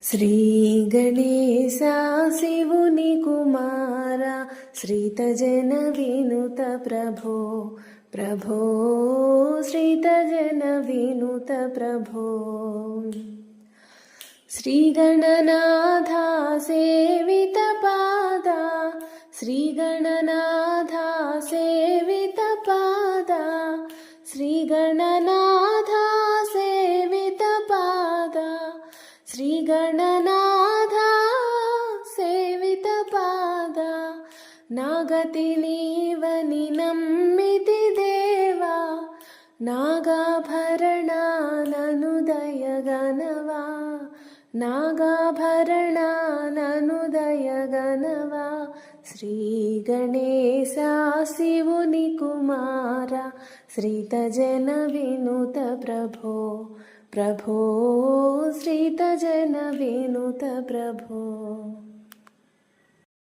श्रीगणेशा शिवुनि कुमारा श्रितजन विनुत प्रभो प्रभो श्रितजन विनुत प्रभो श्रीगणनाथा सेवित पादा श्रीगणनाथा सेवित पादा श्रीगणनाथा सेवित पादा श्रीगणनाथा सेवित पादा नागति नीवनि नम्मिति देवा नागाभरणाननुदय गणवा नागाभरणाननुदय गणवा श्रीगणेशा शिवुनि कुमारा श्रितजन विनुत प्रभो प्रभो श्रितजन विनुत प्रभो।